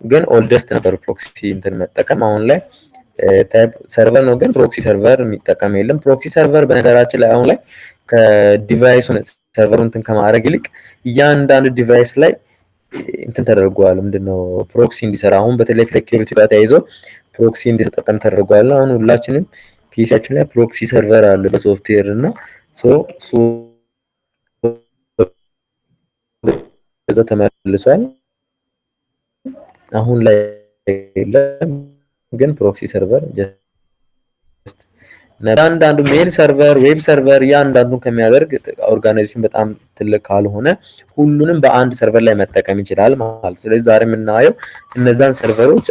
ግን ኦልደስት ነበር ፕሮክሲ እንትን መጠቀም። አሁን ላይ ታይፕ ሰርቨር ነው፣ ግን ፕሮክሲ ሰርቨር የሚጠቀም የለም። ፕሮክሲ ሰርቨር በነገራችን ላይ አሁን ላይ ከዲቫይሱ ሰርቨሩ እንትን ከማድረግ ይልቅ እያንዳንዱ ዲቫይስ ላይ እንትን ተደርጓል። ምንድነው ፕሮክሲ እንዲሰራ አሁን በተለይ ከሴኩሪቲ ጋር ተያይዞ ፕሮክሲ እንዲጠቀም ተደርጓል። አሁን ሁላችንም ፒሲያችን ላይ ፕሮክሲ ሰርቨር አለ በሶፍትዌር እና ሶ ከዛ ተመልሷል። አሁን ላይ የለም፣ ግን ፕሮክሲ ሰርቨር አንዳንዱ ሜል ሰርቨር ዌብ ሰርቨር ያንዳንዱን ከሚያደርግ ኦርጋናይዜሽን በጣም ትልቅ ካልሆነ ሁሉንም በአንድ ሰርቨር ላይ መጠቀም ይችላል ማለት። ስለዚህ ዛሬ የምናየው እነዛን ሰርቨሮች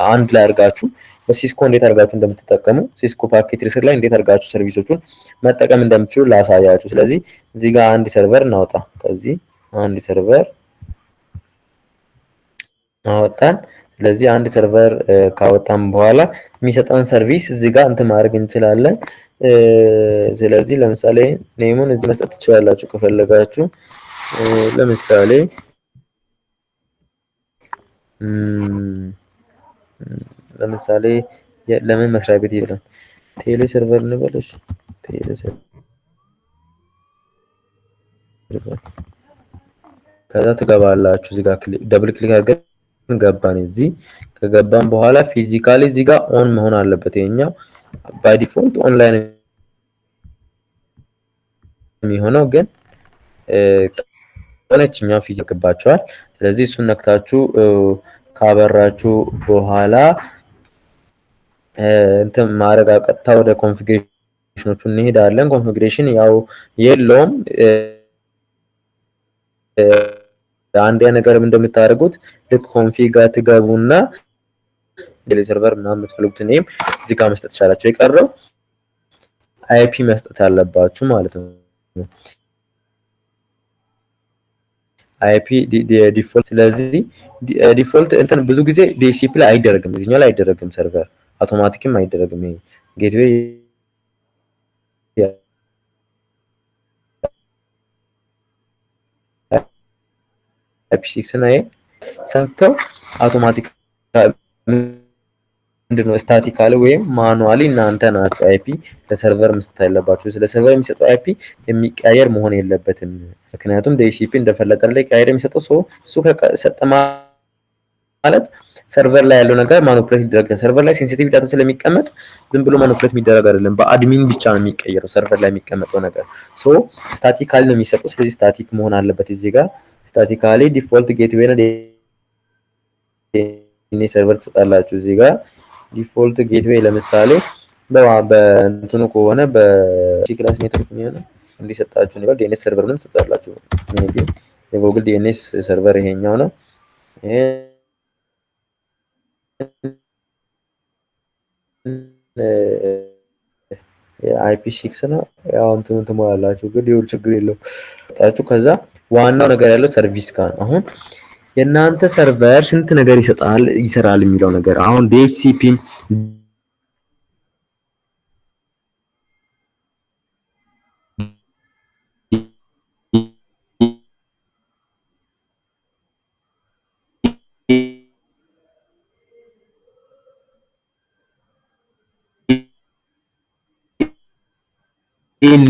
አንድ ላይ አድርጋችሁ በሲስኮ እንዴት አድርጋችሁ እንደምትጠቀሙ ሲስኮ ፓኬት ሪሰር ላይ እንዴት አድርጋችሁ ሰርቪሶቹን መጠቀም እንደምትችሉ ላሳያችሁ። ስለዚህ እዚህ ጋር አንድ ሰርቨር እናውጣ። ከዚህ አንድ ሰርቨር አወጣን። ስለዚህ አንድ ሰርቨር ካወጣን በኋላ የሚሰጠውን ሰርቪስ እዚህ ጋር እንትን ማድረግ እንችላለን። ስለዚህ ለምሳሌ ኔሙን እዚህ መስጠት ትችላላችሁ ከፈለጋችሁ። ለምሳሌ ለምን መስሪያ ቤት ይላል ቴሌ ሰርቨር እንበለሽ። ቴሌ ሰርቨር ከዛ ትገባላችሁ። እዚህ ጋር ደብል ክሊክ አድርገን ገባን። እዚህ ከገባን በኋላ ፊዚካሊ እዚህ ጋር ኦን መሆን አለበት። ይሄኛው ባይ ዲፎልት ኦንላይን የሚሆነው ግን ሆነችኛው ፊዚክ ገባችኋል። ስለዚህ እሱን ነክታችሁ ካበራችሁ በኋላ እንትን ማድረግ ቀጥታ ወደ ኮንፊግሬሽኖቹ እንሄዳለን። ኮንፊግሬሽን ያው የለውም አንድ ነገር እንደምታደርጉት ልክ ኮንፊግ ጋር ትገቡና ቴሌ ሰርቨር ምናምን የምትፈልጉት ኔም እዚህ ጋር መስጠት ይቻላችሁ። የቀረው አይፒ መስጠት አለባችሁ ማለት ነው። አይፒ ዲፎልት። ስለዚህ ዲፎልት እንትን ብዙ ጊዜ ዲሲፒ ላይ አይደረግም፣ እዚህኛው ላይ አይደረግም፣ ሰርቨር አውቶማቲክም አይደረግም። ይሄ ጌትዌይ አይፒ6 ነው ሰጥተው አውቶማቲክ ምንድነው ስታቲካሊ ወይም ማኑዋሊ እናንተ ናችሁ አይፒ ለሰርቨር መስጠት ያለባችሁ። ስለ ሰርቨር የሚሰጠው አይፒ የሚቀያየር መሆን የለበትም። ምክንያቱም ዲሲፒ እንደፈለገ ላይ ቀያየር የሚሰጠው እሱ ከሰጠ ማለት ሰርቨር ላይ ያለው ነገር ማኒፑሌት ይደረጋል። ሰርቨር ላይ ሴንሲቲቭ ዳታ ስለሚቀመጥ ዝም ብሎ ማኒፑሌት የሚደረግ አይደለም፣ በአድሚን ብቻ ነው የሚቀየረው ሰርቨር ላይ የሚቀመጠው ነገር። ስታቲካሊ ነው የሚሰጠው። ስለዚህ ስታቲክ መሆን አለበት። እዚህ ጋር ስታቲካሊ ዲፎልት ጌትዌይ ነው ዲኤንኤስ ሰርቨር ትሰጣላችሁ። እዚህ ጋር ዲፎልት ጌትዌይ ለምሳሌ በእንትኑ ከሆነ በክላስ ኔትወርክ የሚሆነው እንዲሰጣችሁ ነው። ዲኤንኤስ ሰርቨርንም ትሰጣላችሁ። ሜቢ የጎግል ዲኤንኤስ ሰርቨር ይሄኛው ነው። ይሄ አይፒ6 ነው። ያው እንትኑ ትሞላላችሁ፣ ግን ይሁን ችግር የለውም ታችሁ። ከዛ ዋናው ነገር ያለው ሰርቪስ ጋር ነው። አሁን የእናንተ ሰርቨር ስንት ነገር ይሰራል የሚለው ነገር አሁን ዲኤችሲፒ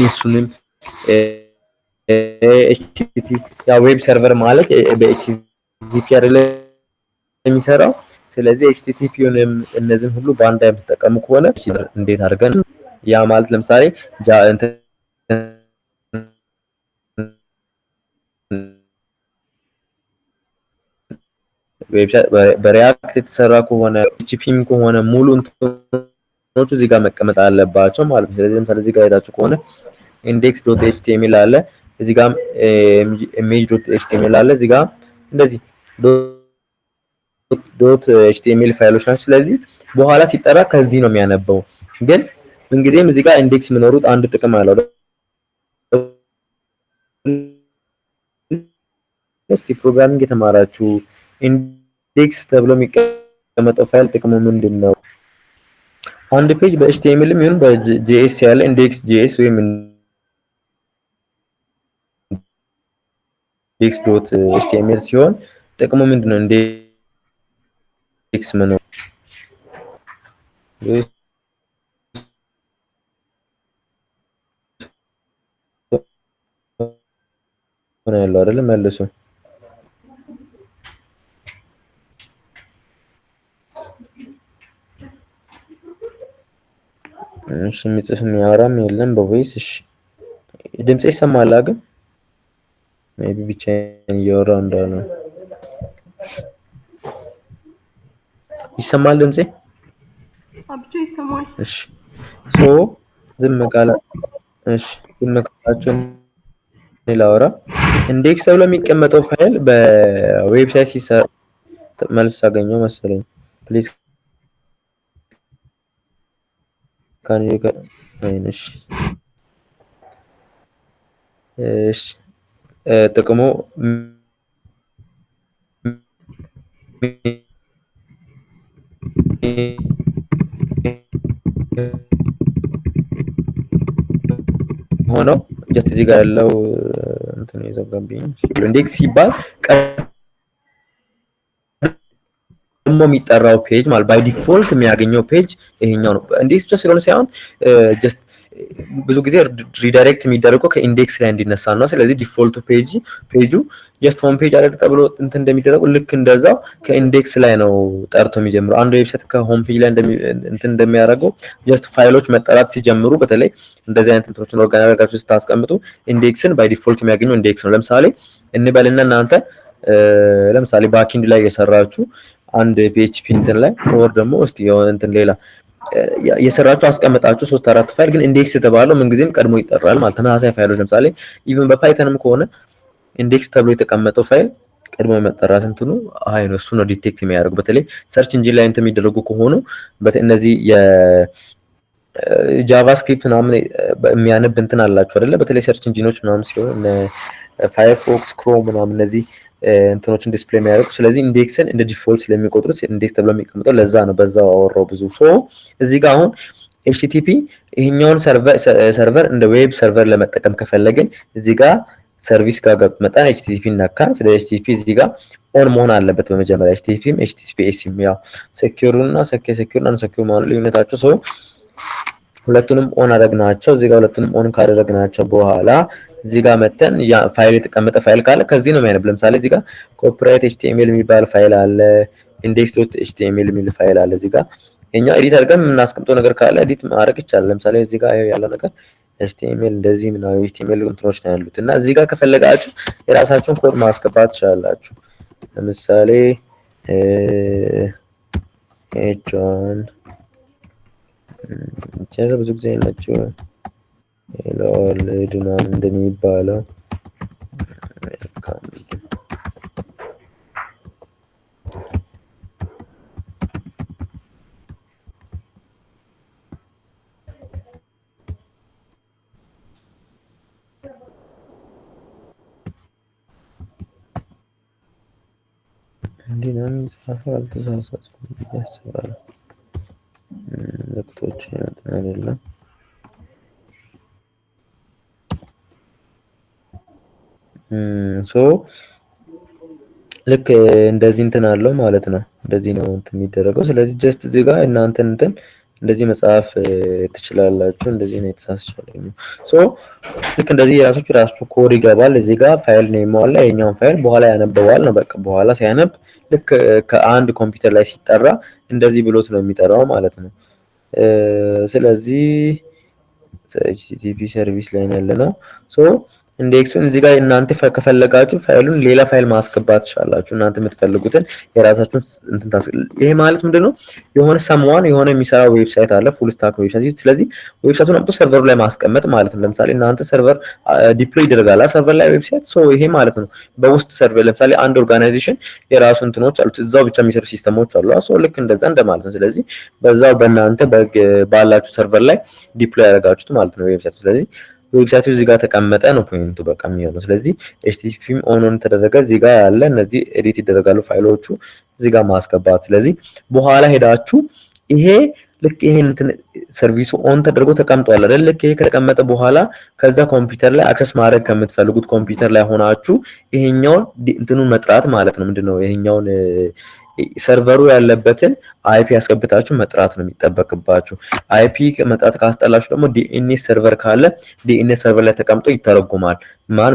እሱንም ኤችቲቲፒ ያ ዌብ ሰርቨር ማለት በኤችቲቲፒ አይደለም የሚሰራው። ስለዚህ ኤችቲቲፒውንም እነዚህን ሁሉ በአንድ ላይ የምትጠቀሙ ከሆነ እንዴት አድርገን ያ ማለት ለምሳሌ ዌብሳይት በሪያክት የተሰራ ከሆነ ኤችፒም ከሆነ ሙሉ እንትኖቹ እዚህ ጋር መቀመጥ አለባቸው ማለት ነው። ስለዚህ ለምሳሌ እዚህ ጋር ሄዳችሁ ከሆነ index.html አለ፣ እዚህ ጋር image.html አለ፣ እዚህ ጋር እንደዚህ .html ፋይሎች ናቸው። ስለዚህ በኋላ ሲጠራ ከዚህ ነው የሚያነበው። ግን ምንጊዜም እዚህ ጋር ኢንዴክስ መኖሩት አንድ ጥቅም አለው። እስቲ ፕሮግራሚንግ የተማራችሁ ኢንዴክስ ተብሎ የሚቀመጠው ፋይል ጥቅሙ ምንድነው? አንድ ፔጅ በኤችቲኤምኤልም ይሁን በጄኤስ ያለ ኢንዴክስ ጄኤስ ወይም index.html ሲሆን ጥቅሙ ምንድነው? ኢንዴክስ ምን ሆነ ያለው አይደል? መልሱ። እሺ የሚጽፍ የሚያወራም የለም በቮይስ። እሺ ድምጼ ይሰማል ግን ሜቢ ብቻዬን እያወራሁ እንዳልሆነ ይሰማል ድምጼ? አብቹ ይሰማል። እሺ ሶ ዝም ቃላ እሺ ዝም ቃላችሁ ላወራ። ኢንዴክስ ተብሎ የሚቀመጠው ፋይል በዌብሳይት ሲሰራ መልስ አገኘው መሰለኝ። ፕሊዝ ካን ዩ እሺ እሺ ጥቅሙ ሆነው ጀስት እዚህ ጋር ያለው እንትን የዘጋብኝ ኢንዴክስ ሲባል ቀድሞ የሚጠራው ፔጅ ማለት ባይ ዲፎልት የሚያገኘው ፔጅ ይሄኛው ነው። ኢንዴክስ ብቻ ስለሆነ ሳይሆን ጀስት ብዙ ጊዜ ሪዳይሬክት የሚደረገው ከኢንዴክስ ላይ እንዲነሳ ነው። ስለዚህ ዲፎልቱ ፔጁ ጀስት ሆም ፔጅ አይደል ተብሎ እንትን እንደሚደረገው ልክ እንደዛው ከኢንዴክስ ላይ ነው ጠርቶ የሚጀምረው። አንድ ዌብሳይት ከሆም ፔጅ ላይ እንትን እንደሚያደርገው ጀስት ፋይሎች መጠራት ሲጀምሩ በተለይ እንደዚህ አይነት እንትኖችን ኦርጋናይዝ አድርጋችሁ ስታስቀምጡ ኢንዴክስን ባይ ዲፎልት የሚያገኘው ኢንዴክስ ነው። ለምሳሌ እንበልና እናንተ ለምሳሌ ባክኢንድ ላይ የሰራችሁ አንድ ፒኤችፒ እንትን ላይ ኦር ደግሞ እስቲ የሆነ እንትን ሌላ የሰራችሁ አስቀምጣችሁ 3-4 ፋይል ግን ኢንዴክስ የተባለው ምንጊዜም ቀድሞ ይጠራል ማለት ተመሳሳይ ፋይሎች ለምሳሌ ኢቭን በፓይተንም ከሆነ ኢንዴክስ ተብሎ የተቀመጠው ፋይል ቀድሞ የመጠራት እንትኑ አይ ነው እሱ ነው ዲቴክት የሚያደርገው። በተለይ ሰርች ኢንጂን ላይ እንትን የሚደረጉ ከሆኑ እነዚህ የጃቫስክሪፕት ምናምን የሚያነብ እንትን አላችሁ አይደለ? በተለይ ሰርች ኢንጂኖች ምናምን ሲሆን ፋየርፎክስ፣ ክሮም ምናምን እነዚህ እንትኖችን ዲስፕሌይ የሚያደርጉ ስለዚህ ኢንዴክስን እንደ ዲፎልት ስለሚቆጥሩት ኢንዴክስ ተብሎ የሚቀመጠው ለዛ ነው። በዛው አወራው ብዙ እዚህ ጋር አሁን ኤችቲቲፒ ይሄኛውን ሰርቨር እንደ ዌብ ሰርቨር ለመጠቀም ከፈለግን እዚህ ጋር ሰርቪስ ጋር መጣን ኤችቲቲፒ እናካን። ስለ ኤችቲቲፒ እዚህ ጋር ኦን መሆን አለበት በመጀመሪያ ኤችቲቲፒም ኤችቲቲፒኤስም ያው ሴኩር እና ሴኩር እና አንሴኩር ማለት ልዩነታቸው ሁለቱንም ኦን አደረግናቸው። እዚህ ጋር ሁለቱንም ኦን ካደረግናቸው በኋላ እዚህ ጋር መተን ያ ፋይል የተቀመጠ ፋይል ካለ ከዚህ ነው የሚያነብ። ለምሳሌ እዚህ ጋር ኮፒራይት ኤችቲኤምኤል የሚባል ፋይል አለ፣ index.html የሚል ፋይል አለ። እዚህ ጋር እኛ ኤዲት አድርገን የምናስቀምጠው ነገር ካለ ኤዲት ማድረግ ይቻላል። ለምሳሌ እዚህ ጋር ያለው ነገር ኤችቲኤምኤል እንደዚህ ምናምን ኤችቲኤምኤል እንትኖች ነው ያሉት እና እዚህ ጋር ከፈለጋችሁ የራሳችሁን ኮድ ማስገባት ትችላላችሁ። ለምሳሌ ኤች1 ብዙ ጊዜ ናቸው ለወልድ ምናምን እንደሚባለው እንዲህ ነው የሚጻፈው። አልተሳሳትኩም ብዬ አስባለሁ። ምልክቶች አይደለም ልክ እንደዚህ እንትን አለው ማለት ነው። እንደዚህ ነው እንትን የሚደረገው። ስለዚህ ጀስት እዚህ ጋር እናንተን እንትን እንደዚህ መጻፍ ትችላላችሁ። እንደዚህ ነው የተሳስቻለኝ። ልክ እንደዚህ የራሳችሁ ኮድ ይገባል። እዚህ ጋር ፋይል ኔም አለ። የኛውን ፋይል በኋላ ያነበዋል ነው በቃ። በኋላ ሲያነብ ልክ ከአንድ ኮምፒውተር ላይ ሲጠራ እንደዚህ ብሎት ነው የሚጠራው ማለት ነው። ስለዚህ ኤችቲቲፒ ሰርቪስ ላይ ያለነው ኢንዴክሱን እዚህ ጋር እናንተ ከፈለጋችሁ ፋይሉን ሌላ ፋይል ማስገባት ትችላላችሁ። እናንተ የምትፈልጉትን የራሳችሁን እንትን ይሄ ማለት ምንድነው? የሆነ ሰምዋን የሆነ የሚሰራው ዌብሳይት አለ፣ ፉል ስታክ ዌብሳይት። ስለዚህ ዌብሳይቱን አምጥቶ ሰርቨሩ ላይ ማስቀመጥ ማለት ነው። ለምሳሌ እናንተ ሰርቨር ዲፕሎይ ይደረጋል ሰርቨር ላይ ዌብሳይት። ይሄ ማለት ነው በውስጥ ሰርቨር ለምሳሌ አንድ ኦርጋናይዜሽን የራሱ እንትኖች አሉት፣ እዛው ብቻ የሚሰሩ ሲስተሞች አሉ። ልክ እንደዛ እንደማለት ነው። ስለዚህ በዛው በእናንተ ባላችሁ ሰርቨር ላይ ዲፕሎይ ያደርጋችሁት ማለት ነው ዌብሳይቱ። ስለዚህ ዌብሳይቱ እዚህ ጋር ተቀመጠ ነው ፖይንቱ በቃ የሚሆነው። ስለዚህ ኤችቲቲፒም ኦን ተደረገ እዚህ ጋር ያለ እነዚህ ኤዲት ይደረጋሉ ፋይሎቹ እዚህ ጋር ማስገባት። ስለዚህ በኋላ ሄዳችሁ ይሄ ልክ ይሄን እንትን ሰርቪሱ ኦን ተደርጎ ተቀምጧል አይደል? ልክ ይሄ ከተቀመጠ በኋላ ከዛ ኮምፒውተር ላይ አክሰስ ማድረግ ከምትፈልጉት ኮምፒውተር ላይ ሆናችሁ ይሄኛውን እንትኑን መጥራት ማለት ነው። ምንድነው ይሄኛውን ሰርቨሩ ያለበትን አይፒ ያስገብታችሁ መጥራት ነው የሚጠበቅባችሁ። አይፒ መጥራት ካስጠላችሁ ደግሞ ዲኤንኤስ ሰርቨር ካለ ዲኤንኤስ ሰርቨር ላይ ተቀምጦ ይተረጉማል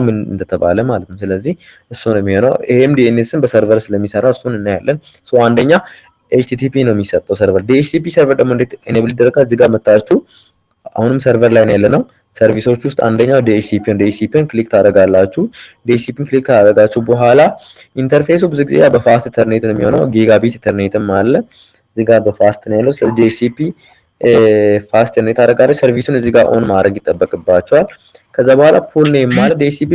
ምን እንደተባለ ማለት ነው። ስለዚህ እሱ ነው የሚሆነው። ይሄም ዲኤንኤስን በሰርቨር ስለሚሰራ እሱን እናያለን። አንደኛ ኤችቲቲፒ ነው የሚሰጠው ሰርቨር። ዲኤችሲፒ ሰርቨር ደግሞ እንዴት ኤኔብል ይደረጋል? እዚህ ጋር መታችሁ አሁንም ሰርቨር ላይ ነው ያለነው። ሰርቪሶች ውስጥ አንደኛው ዲኤችሲፒን ክሊክ ታደርጋላችሁ። ዲኤችሲፒን ክሊክ ካደረጋችሁ በኋላ ኢንተርፌሱ ብዙ ጊዜ በፋስት ኢንተርኔት ነው የሚሆነው። ጊጋቢት ኢንተርኔትም አለ እዚህ ጋር በፋስት ነው ያለው። ስለዚህ ዲኤችሲፒ ፋስት ኢንተርኔት አደረጋችሁ ሰርቪሱን እዚህ ጋር ኦን ማድረግ ይጠበቅባችኋል። ከዛ በኋላ ፑል ኔም ማለት ዲኤችሲፒ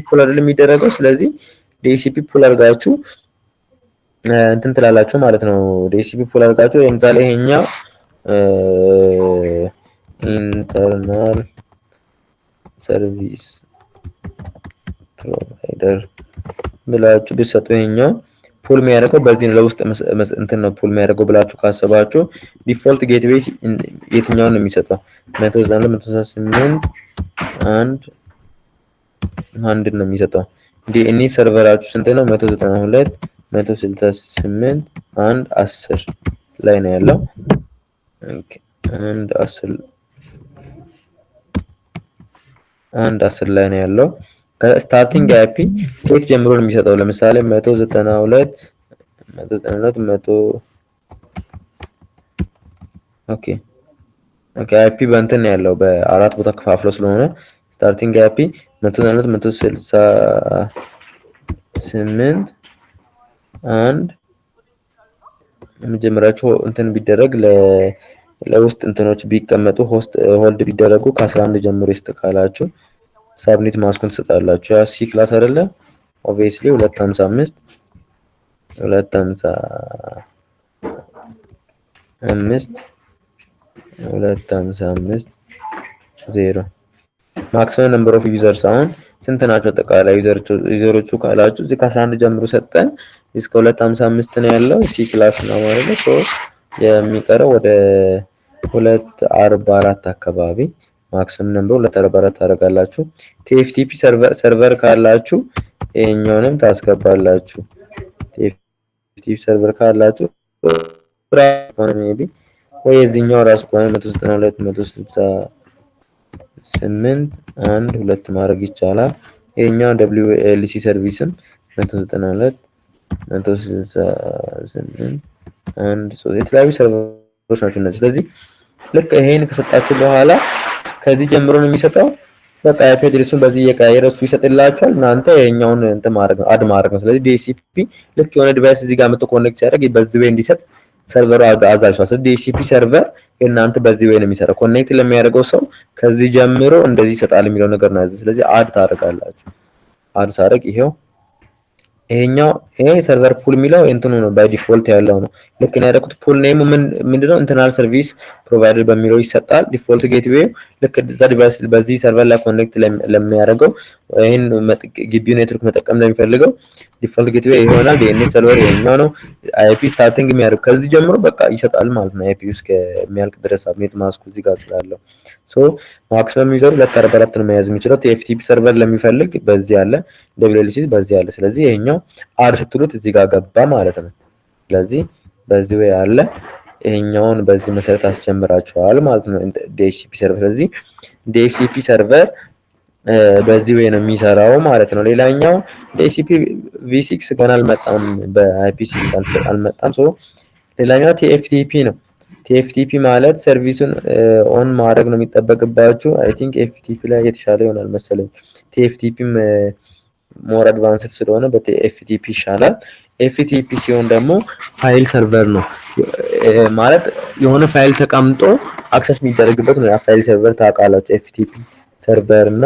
ፑል አይደለም የሚደረገው። ስለዚህ ዲኤችሲፒ ፑል አድርጋችሁ እንትን ትላላችሁ ማለት ነው። ዲኤችሲፒ ፑል አድርጋችሁ ለምሳሌ ይሄኛው ኢንተርናል ሰርቪስ ፕሮቫይደር ብላችሁ ብትሰጡ ይሄኛው ፑል የሚያደርገው በዚህ ነው። ለውስጥ እንትን ነው ፑል የሚያደርገው ብላችሁ ካሰባችሁ ዲፎልት ጌትዌይ የትኛውን ነው የሚሰጠው? 192.168 አንድ ነው የሚሰጠው። ዲኤንኤስ ሰርቨራችሁ ስንት ነው? 192.168 1 10 ላይ ነው ያለው። ኦኬ አንድ 10 ላይ ነው ያለው። ከስታርቲንግ አይፒ ከየት ጀምሮ ነው የሚሰጠው? ለምሳሌ 192 ኦኬ አይፒ በእንትን ነው ያለው በአራት ቦታ ከፋፍሎ ስለሆነ ስታርቲንግ አይፒ 192.168 አንድ መጀመሪያቸው እንትን ቢደረግ ለውስጥ እንትኖች ቢቀመጡ ሆልድ ቢደረጉ ከ11 ጀምሮ ይስተካላችሁ ሳብኔት ማስኩን ትሰጣላችሁ። ያ ሲ ክላስ አይደለ ኦብቪየስሊ 255 0 ማክሲመም ነምበር ኦፍ ዩዘርስ አሁን ስንት ናቸው? አጠቃላይ ዩዘሮቹ ካላችሁ እዚህ ከ11 ጀምሮ ሰጠን እስከ 255 ነው ያለው ሲ ክላስ ነው ማለት ነው። የሚቀረው ወደ 244 አካባቢ ማክሲመም ነምበር 244 ታደርጋላችሁ። ቲኤፍቲፒ ሰርቨር ካላችሁ ይሄኛውንም ታስገባላችሁ። ቲኤፍቲፒ ሰርቨር ካላችሁ ሜቢ ወይ የዚህኛው ራሱ ከሆነ 192.168 1 2 ማድረግ ይቻላል። ይሄኛው WLC ሰርቪስም 192.168 1 3 የተለያዩ ሰርቨሮች ናቸው እነዚህ። ስለዚህ ልክ ይሄን ከሰጣችሁ በኋላ ከዚህ ጀምሮ ነው የሚሰጠው። በቃ አይፒ አድሬሱን በዚህ እየቀያየረ እሱ ይሰጥላችኋል። እናንተ ይሄኛውን እንትን ማድረግ ነው አድ ማድረግ ነው። ስለዚህ ዲኤችሲፒ ልክ የሆነ ዲቫይስ እዚህ ጋር መጥቶ ኮኔክት ሲያደርግ በዚህ ወይ እንዲሰጥ ሰርቨሩ አዛዥቷል። ስለዚህ ዲኤችሲፒ ሰርቨር እናንተ በዚህ ወይ ነው የሚሰራው። ኮኔክት ለሚያደርገው ሰው ከዚህ ጀምሮ እንደዚህ ይሰጣል የሚለው ነገር ነው። ስለዚህ አድ ታደርጋላችሁ። አድ ሳደርግ ይሄኛው ሰርቨር ፑል የሚለው እንትኑ ነው ባይ ዲፎልት ያለው ነው። ልክ ነው ያደረኩት። ፑል ኔሙ ምንድነው? ኢንተርናል ሰርቪስ ፕሮቫይደር በሚለው ይሰጣል። ዲፎልት ጌትዌይ ልክ እዛ ዲቫይስ በዚህ ሰርቨር ላይ ኮኔክት ለሚያደርገው ይሄን ግቢው ኔትወርክ መጠቀም ለሚፈልገው ዲፎልት ጌትዌይ ይሆናል። ዲኤንኤስ ሰርቨር ይሄኛው ነው። አይፒ ስታርቲንግ የሚያደርግ ከዚህ ጀምሮ በቃ ይሰጣል ማለት ነው። አይፒ እስከ የሚያልቅ ድረስ ሳብኔት ማስኩ እዚህ ጋር ስላለው ማክሲመም ዩዘር 244 ነው መያዝ የሚችለው። ቲኤፍቲፒ ሰርቨር ለሚፈልግ በዚህ አለ፣ WLC በዚህ አለ። ስለዚህ ይሄኛው አድ ስትሉት እዚህ ጋር ገባ ማለት ነው። ስለዚህ በዚህ ወይ አለ ይሄኛውን በዚህ መሰረት አስጀምራችኋል ማለት ነው ዲኤችሲፒ ሰርቨር። ስለዚህ ዲኤችሲፒ ሰርቨር በዚህ ወይ ነው የሚሰራው ማለት ነው። ሌላኛው ዲኤችሲፒ V6 ገና አልመጣም፣ በIP6 አልመጣም። ሌላኛው ቲኤፍቲፒ ነው። ቲኤፍቲፒ ማለት ሰርቪሱን ኦን ማድረግ ነው የሚጠበቅባችሁ። አይ ቲንክ ኤፍቲፒ ላይ የተሻለ ይሆናል መሰለኝ። ቲኤፍቲፒም ሞር አድቫንስድ ስለሆነ በኤፍቲፒ ይሻላል። ኤፍቲፒ ሲሆን ደግሞ ፋይል ሰርቨር ነው ማለት የሆነ ፋይል ተቀምጦ አክሰስ የሚደረግበት ነው። ፋይል ሰርቨር ታውቃላችሁ። ኤፍቲፒ ሰርቨር እና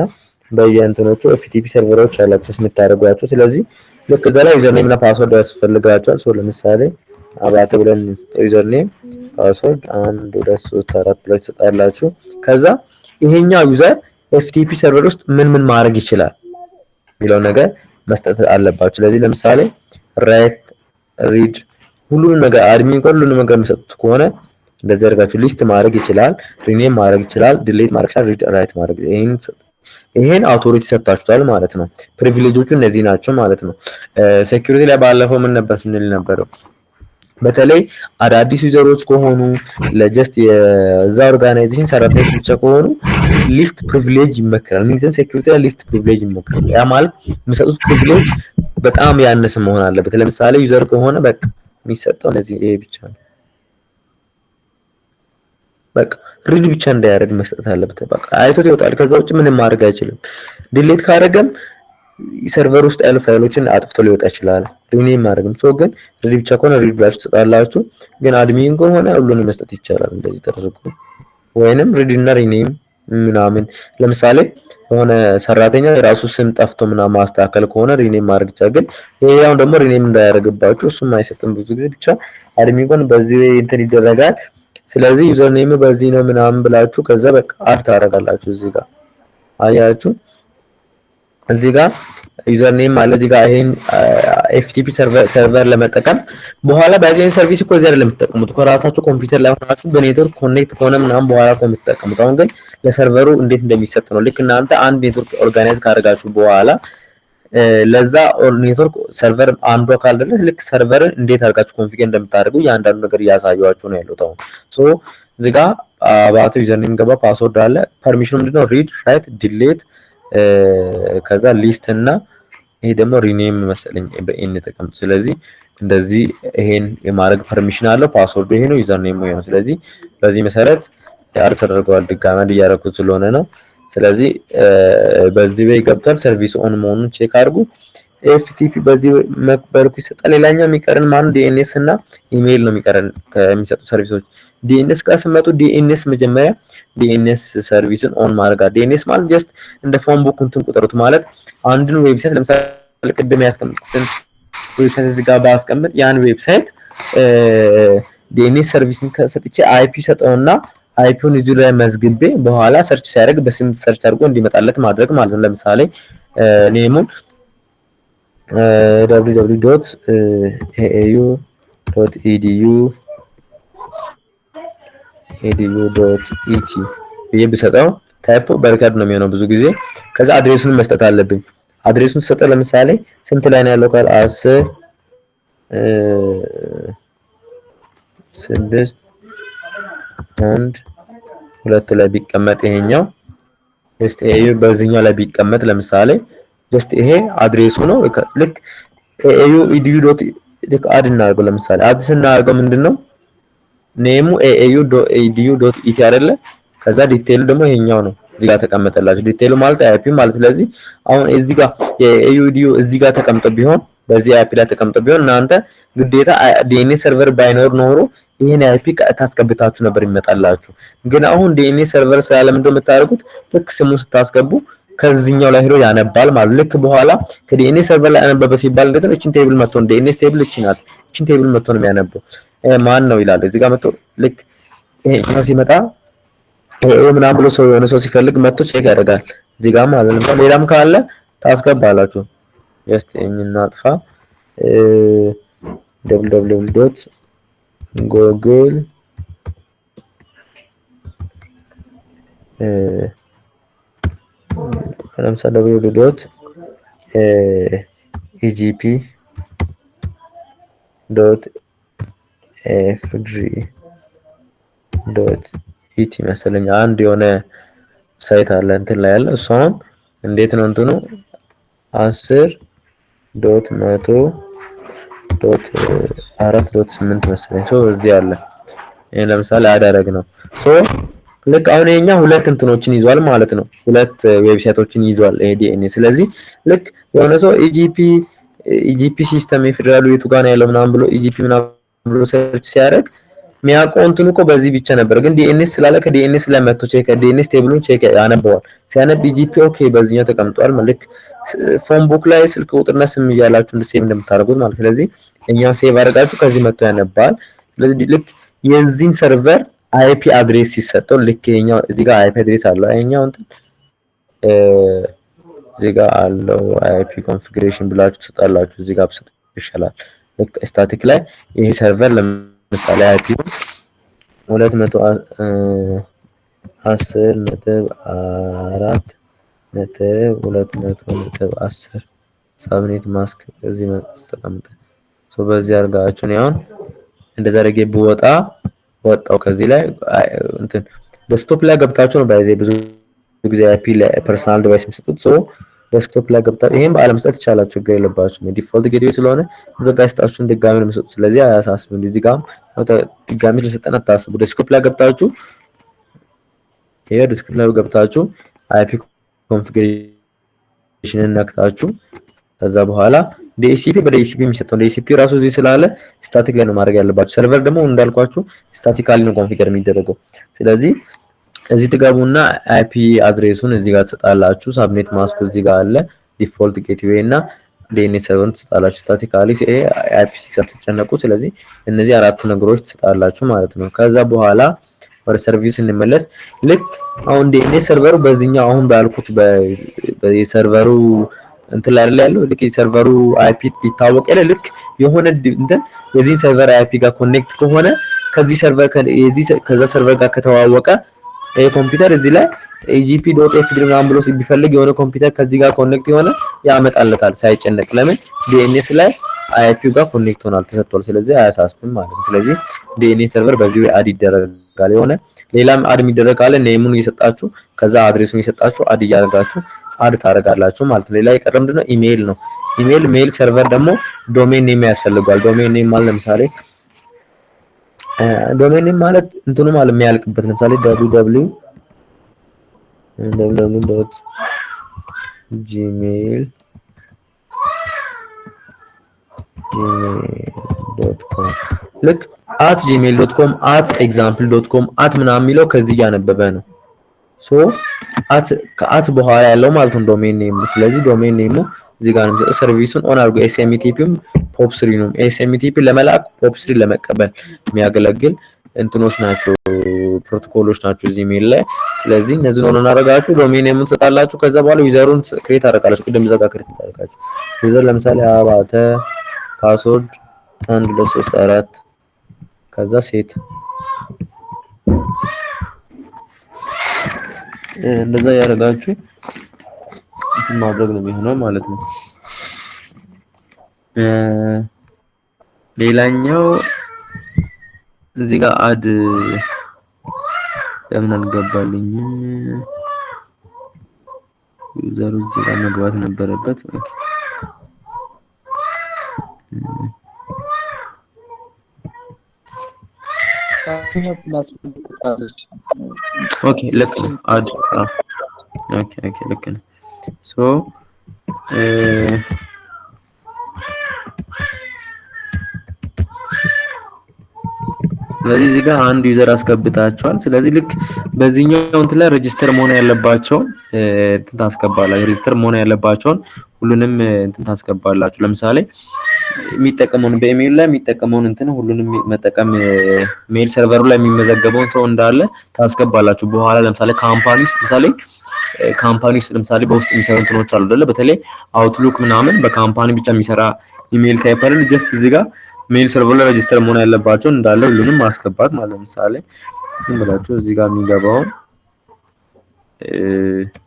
በየእንትኖቹ ኤፍቲፒ ሰርቨሮች አሉ አክሰስ የምታደርጓቸው። ስለዚህ ልክ እዛ ላይ ዩዘር ኔም እና ፓስወርድ ያስፈልጋቸዋል። ለምሳሌ አባተ ብለን ዩዘር ኔም ፓስወርድ 1 2 3 4 ብላችሁ ትሰጣላችሁ። ከዛ ይሄኛው ዩዘር ኤፍቲፒ ሰርቨር ውስጥ ምን ማድረግ ይችላል የሚለው ነገር መስጠት አለባችሁ። ስለዚህ ለምሳሌ ራይት ሪድ ሁሉንም ነገር አድሚን ሁሉንም ነገር መስጠት ከሆነ እንደዚህ አድርጋችሁ ሊስት ማድረግ ይችላል፣ ሪኔም ማድረግ ይችላል፣ ዲሊት ማድረግ ይችላል፣ ሪድ ራይት ማድረግ ይሄን ይሄን አውቶሪቲ ሰጣችኋል ማለት ነው። ፕሪቪሌጆቹ እነዚህ ናቸው ማለት ነው። ሴኩሪቲ ላይ ባለፈው ምን ነበር ስንል ነበረው? በተለይ አዳዲስ ዩዘሮች ከሆኑ ለጀስት የዛ ኦርጋናይዜሽን ሰራተኞች ብቻ ከሆኑ ሊስት ፕሪቪሌጅ ይመከራል። ምንጊዜም ሴኩሪቲ ላይ ሊስት ፕሪቪሌጅ ይመከራል። ያ ማለት የሚሰጡት ፕሪቪሌጅ በጣም ያነሰ መሆን አለበት። ለምሳሌ ዩዘር ከሆነ በቃ የሚሰጠው ለዚህ ይሄ ብቻ ነው። በቃ ሪድ ብቻ እንዳያደርግ መስጠት አለበት። በቃ አይቶት ይወጣል። ከዛ ውጭ ምንም ማድረግ አይችልም። ዲሌት ካደረገም ሰርቨር ውስጥ ያሉ ፋይሎችን አጥፍቶ ሊወጣ ይችላል። ሪኔም ማድረግም ሰው ግን ሪድ ብቻ ከሆነ ሪድ ብላችሁ ትሰጣላችሁ። ግን አድሚን ከሆነ ሁሉንም መስጠት ይቻላል እንደዚህ ተደርጎ። ወይንም ሪድ እና ሪኔም ምናምን ለምሳሌ የሆነ ሰራተኛ የራሱ ስም ጠፍቶ ምናምን ማስተካከል ከሆነ ሪኔም ማድረግ ይቻላል። ግን ይሄኛው ደግሞ ሪኔም እንዳያደርግባችሁ እሱም አይሰጥም ብዙ ጊዜ። ብቻ አድሚን ግን በዚህ እንትን ይደረጋል። ስለዚህ ዩዘር ኔም በዚህ ነው ምናምን ብላችሁ ከዛ በቃ አድ ታደርጋላችሁ። እዚህ ጋር አያችሁ እዚህ ጋር ዩዘር ኔም አለ። እዚህ ጋር ይሄን ኤፍቲፒ ሰርቨር ለመጠቀም በኋላ በዚህ ሰርቪስ እኮ እዚህ አይደለም የምትጠቀሙት እኮ ራሳችሁ ኮምፒውተር ላይ ሆናችሁ በኔትወርክ ኮኔክት ከሆነ ምናምን በኋላ እኮ የምትጠቀሙት። አሁን ግን ለሰርቨሩ እንዴት እንደሚሰጥ ነው። ልክ እናንተ አንድ ኔትወርክ ኦርጋናይዝ ካደረጋችሁ በኋላ ለዛ ኔትወርክ ሰርቨር አንዱ አካል አይደለ ልክ ሰርቨርን እንዴት አድርጋችሁ ኮንፊገር እንደምታደርጉ ያንዳንዱ ነገር እያሳያችሁ ነው ያለው። አሁን ሶ እዚህ ጋር አባቱ ዩዘር ኔም ገባ፣ ፓስወርድ አለ። ፐርሚሽኑ ምንድነው? ሪድ ራይት ዲሌት ከዛ ሊስት እና ይሄ ደግሞ ሪኔም መሰለኝ በኤን ተቀምጦ። ስለዚህ እንደዚህ ይሄን የማድረግ ፐርሚሽን አለው። ፓስወርዱ ይሄ ነው፣ ዩዘር ኔም ይሄ ነው። ስለዚህ በዚህ መሰረት ያር ተደርጓል። ድጋሚ እንዲያረኩት ስለሆነ ነው። ስለዚህ በዚህ ወይ ገብቷል። ሰርቪስ ኦን መሆኑን ቼክ አድርጉ። ኤፍቲፒ በዚህ መልኩ ይሰጣል። ሌላኛው የሚቀርን ማን ዲኤንኤስ እና ኢሜይል ነው የሚቀርን ከሚሰጡ ሰርቪሶች። ዲኤንኤስ ጋር ስመጡ ዲኤንኤስ መጀመሪያ ዲኤንኤስ ሰርቪስን ኦን ማድረግ። ዲኤንኤስ ማለት ጀስት እንደ ፎን ቡክ እንትን ቁጠሩት ማለት አንድን ዌብሳይት ለምሳሌ ቅድም ያስቀምጡትን ዌብሳይት እዚህ ጋር ባስቀምጥ ያን ዌብሳይት ዲኤንኤስ ሰርቪስን ከሰጥቼ አይፒ ሰጠውና አይፒውን እዚሁ ላይ መዝግቤ በኋላ ሰርች ሲያደርግ በስም ሰርች አድርጎ እንዲመጣለት ማድረግ ማለት ነው። ለምሳሌ ኔሙን www.edu.et ብዬ ብሰጠው ታይፕ በርከድ ነው የሚሆነው ብዙ ጊዜ። ከዛ አድሬሱን መስጠት አለብኝ። አድሬሱን ሰጠው ለምሳሌ ስንት ላይ ነው ያለው ካል 10 6 1 2 ላይ ቢቀመጥ ይሄኛው ጀስት ኤዩ በዚህኛው ላይ ቢቀመጥ ለምሳሌ ጀስት ይሄ አድሬሱ ነው። ልክ ኤዩ edu.et አድ እናድርገው። ለምሳሌ አድ ስናደርገው ምንድነው ኔሙ edu.edu.et አይደለ? ከዛ ዲቴይሉ ደግሞ ይሄኛው ነው እዚህ ጋር ተቀመጠላችሁ። ዲቴይሉ ማለት አይፒ ማለት። ስለዚህ አሁን እዚህ ጋር የኤዩ እዚህ ጋር ተቀምጦ ቢሆን በዚህ አይፒ ላይ ተቀምጦ ቢሆን እናንተ ግዴታ ዲኤንኤስ ሰርቨር ባይኖር ኖሮ ይሄን አይፒ ታስገብታችሁ ነበር ይመጣላችሁ። ግን አሁን ዲኤንኤስ ሰርቨር ስላለ ምንድነው የምታደርጉት? ልክ ስሙን ስታስገቡ ከዚህኛው ላይ ሄዶ ያነባል ማለት። ልክ በኋላ ከዲኤንኤስ ሰርቨር ላይ ያነበበ ሲባል እንዴት ነው? እቺን ቴብል መጥቶ ዲኤንኤስ ቴብል እቺ ናት። እቺን ቴብል መጥቶ ነው የሚያነበው። ማን ነው ይላል እዚህ ጋር መጥቶ ልክ ይሄኛው ሲመጣ ምናምን ብሎ ሰው የሆነ ሰው ሲፈልግ መጥቶ ቼክ ያደርጋል እዚህ ጋር ማለት ነው። ሌላም ካለ ታስገባላችሁ። ጀስት እኛና አጥፋ www.google ለምሳሌ www.egp.fg.et መሰለኝ አንድ የሆነ ሳይት አለ እንትን ላይ ያለ እሷን እንዴት ነው እንትኑ 10.100.4.8 መሰለኝ ሶ እዚህ አለ። ይሄን ለምሳሌ አዳረግ ነው ሶ ልክ አሁን የኛ ሁለት እንትኖችን ይዟል ማለት ነው። ሁለት ዌብሳይቶችን ይዟል ዲኤንኤ። ስለዚህ ልክ የሆነ ሰው ኢጂፒ ሲስተም የፌደራሉ የቱ ጋር ነው ያለው ምናምን ብሎ ኢጂፒ ምናምን ብሎ ሰርች ሲያደርግ የሚያውቀው እንትኑ እኮ በዚህ ብቻ ነበር። ግን ዲኤንኤስ ስላለ ከዲኤንኤስ ላይ መጥቶ ቼክ ዲኤንኤስ ቴብሉን ቼክ ያነበዋል። ሲያነብ ኢጂፒ ኦኬ በዚህኛው ተቀምጧል ማለት ፎን ቡክ ላይ ስልክ ቁጥርና ስም እያላችሁ ሴቭ እንደምታደርጉት ማለት። ስለዚህ እኛው ሴቭ አድርጋችሁ ከዚህ መጥቶ ያነባል። ስለዚህ ልክ የዚህን ሰርቨር አይፒ አድሬስ ሲሰጠው ልክ ይሄኛው እዚህ ጋር አይፒ አድሬስ አለው። አይኛው እንትን እዚህ ጋር አለው አይፒ ኮንፊግሬሽን ብላችሁ ትሰጣላችሁ። እዚህ ጋር ብትሰጡ ይሻላል። ልክ ስታቲክ ላይ ይሄ ሰርቨር ለምሳሌ አይፒ 210.4 ነጥብ 200.10 ሳብኔት ማስክ እዚህ ተቀምጠ በዚህ አድርጋችሁ ነው አሁን እንደዛ አድርጌ ወጣው ከዚህ ላይ እንትን ዴስክቶፕ ላይ ገብታችሁ ነው ባይዘ ብዙ ጊዜ አይፒ ለፐርሰናል ዲቫይስ የሚሰጡት ዴስክቶፕ ላይ ገብታ ይሄን አለመስጠት ይቻላል፣ ችግር የለባችሁም። ዲፎልት ጌትዌይ ስለሆነ ዘጋጅታችሁን ድጋሚ ነው የሚሰጡት። ስለዚህ አያሳስብም። እዚህ ጋር ድጋሚ ለሰጠን አታስቡ። ዴስክቶፕ ላይ ገብታችሁ ዴስክቶፕ ላይ ገብታችሁ አይፒ ኮንፊግሬሽንን ነክታችሁ ከዛ በኋላ ዲኤሲፒ በዲኤሲፒ የሚሰጠው ዲኤሲፒ ራሱ እዚህ ስላለ ስታቲክ ላይ ነው ማድረግ ያለባችሁ። ሰርቨር ደግሞ እንዳልኳችሁ ስታቲካሊ ነው ኮንፊገር የሚደረገው። ስለዚህ እዚህ ትገቡና አይፒ አድሬሱን እዚህ ጋር ትሰጣላችሁ። ሳብኔት ማስኩ እዚህ ጋር አለ። ዲፎልት ጌትዌይ እና ዲኤንኤስ ሰርቨርን ትሰጣላችሁ። ስታቲካሊ አይፒ ሲክስ አትጨነቁ። ስለዚህ እነዚህ አራት ነገሮች ትሰጣላችሁ ማለት ነው። ከዛ በኋላ ወደ ሰርቪስ እንመለስ። ልክ አሁን ዲኤንኤስ ሰርቨሩ በዚህኛው አሁን ባልኩት በሰርቨሩ እንትን ላይ ያለው ልክ የሰርቨሩ አይፒ ይታወቅ ያለ ልክ የሆነ እንትን የዚህ ሰርቨር አይፒ ጋር ኮኔክት ከሆነ ከዚህ ሰርቨር ከዛ ሰርቨር ጋር ከተዋወቀ ይሄ ኮምፒውተር እዚህ ላይ agp.fd ምናምን ብሎ ቢፈልግ የሆነ ኮምፒውተር ከዚህ ጋር ኮኔክት የሆነ ያመጣለታል ሳይጨነቅ። ለምን ዲኤንኤስ ላይ አይፒው ጋር ኮኔክት ሆኗል ተሰጥቷል። ስለዚህ አያሳስብም ማለት ነው። ስለዚህ ዲኤንኤስ ሰርቨር በዚህ ወይ አድ ይደረጋል። የሆነ ሌላም አድ የሚደረግ ካለ ኔሙን እየሰጣችሁ ከዛ አድሬሱን እየሰጣችሁ አድ እያደረጋችሁ አድ ታደርጋላችሁ ማለት ነው። ሌላ የቀረ ምንድነው ኢሜይል ነው። ሜል ሰርቨር ደግሞ ዶሜን ኔም ያስፈልጋል። ዶሜን ኔም ማለት ለምሳሌ ዶሜን ኔም ማለት እንትኑ ማለት የሚያልቅበት ለምሳሌ www.gmail.com ልክ @gmail.com @example.com ምናምን የሚለው ከዚህ እያነበበ ነው። ሶ ከአት በኋላ ያለው ማለት ነው ዶሜን ኔም። ስለዚህ ዶሜን ኔሙ እዚህ ጋር ነው። ሰርቪሱን ኦን አድርጎ ኤስኤምቲፒም ፖፕ3 ነው። ኤስኤምቲፒ ለመላክ ፖፕ3 ለመቀበል የሚያገለግል እንትኖች ናቸው፣ ፕሮቶኮሎች ናቸው እዚህ ሜል ላይ። ስለዚህ እነዚህን ኦን አደረጋችሁ ዶሜን ኔሙን ትሰጣላችሁ። ከዛ በኋላ ዩዘሩን ክሬት አደረጋላችሁ። ቅድም ዘጋ ክሬት አደረጋችሁ ዩዘር ለምሳሌ አባተ ፓስወርድ 1 2 3 4 ከዛ ሴት እንደዛ ያደርጋችሁ ማድረግ ነው የሚሆነው ማለት ነው። ሌላኛው እዚህ ጋር አድ ለምን አልገባልኝ? ዩዘሩ እዚህ ጋር መግባት ነበረበት። ኦኬ ልክ ነው። አድ ኦኬ ልክ ነው። ሶ ስለዚህ እዚህ ጋር አንድ ዩዘር አስገብታችኋል። ስለዚህ ልክ በዚህኛው እንትን ላይ ሬጂስተር መሆን ያለባቸው እንትን ታስገባላችሁ። ሬጂስተር መሆን ያለባቸውን ሁሉንም እንትን ታስገባላችሁ። ለምሳሌ የሚጠቀመውን በኢሜል ላይ የሚጠቀመውን እንትን ሁሉንም መጠቀም ሜል ሰርቨሩ ላይ የሚመዘገበውን ሰው እንዳለ ታስገባላችሁ። በኋላ ለምሳሌ ካምፓኒ ውስጥ ለምሳሌ በውስጥ የሚሰሩ እንትኖች አሉ አይደለ? በተለይ አውትሉክ ምናምን በካምፓኒ ብቻ የሚሰራ ኢሜል ታይፕ አይደል? ጀስት እዚህ ጋር ሜል ሰርቨር ላይ ሬጂስተር መሆን ያለባቸው እንዳለ ሁሉንም ማስገባት ማለት ለምሳሌ ዝም ብላችሁ እዚህ ጋር የሚገባውን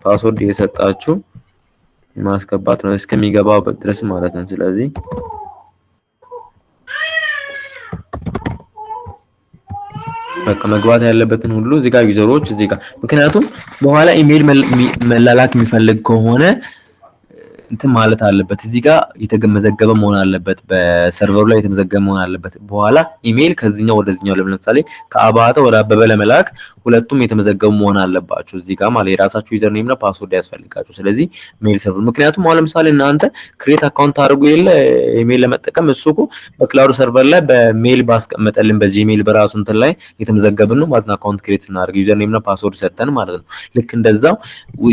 ፓስወርድ እየሰጣችሁ ማስገባት ነው እስከሚገባው ድረስ ማለት ነው። ስለዚህ በቃ መግባት ያለበትን ሁሉ እዚህ ጋር ዩዘሮች እዚህ ጋር ምክንያቱም በኋላ ኢሜል መላላክ የሚፈልግ ከሆነ እንትን ማለት አለበት። እዚህ ጋር የተመዘገበ መሆን አለበት፣ በሰርቨሩ ላይ የተመዘገበ መሆን አለበት። በኋላ ኢሜል ከዚህኛው ወደዚህኛው ለምሳሌ ከአባተ ወደ አበበ ለመላክ ሁለቱም የተመዘገቡ መሆን አለባቸው። እዚህ ጋር ማለት የራሳችሁ ዩዘር ኔም እና ፓስወርድ ያስፈልጋችሁ። ስለዚህ ሜል ሰርቨር ምክንያቱም አሁን ለምሳሌ እናንተ ክሬት አካውንት አድርጉ የለ ኢሜል ለመጠቀም እሱ እኮ በክላውድ ሰርቨር ላይ በሜል ባስቀመጠልን በጂሜል በራሱ እንትን ላይ የተመዘገብን ነው ማለት ነው። አካውንት ክሬት ስናደርግ ዩዘር ኔም እና ፓስወርድ ሰጠን ማለት ነው። ልክ እንደዛው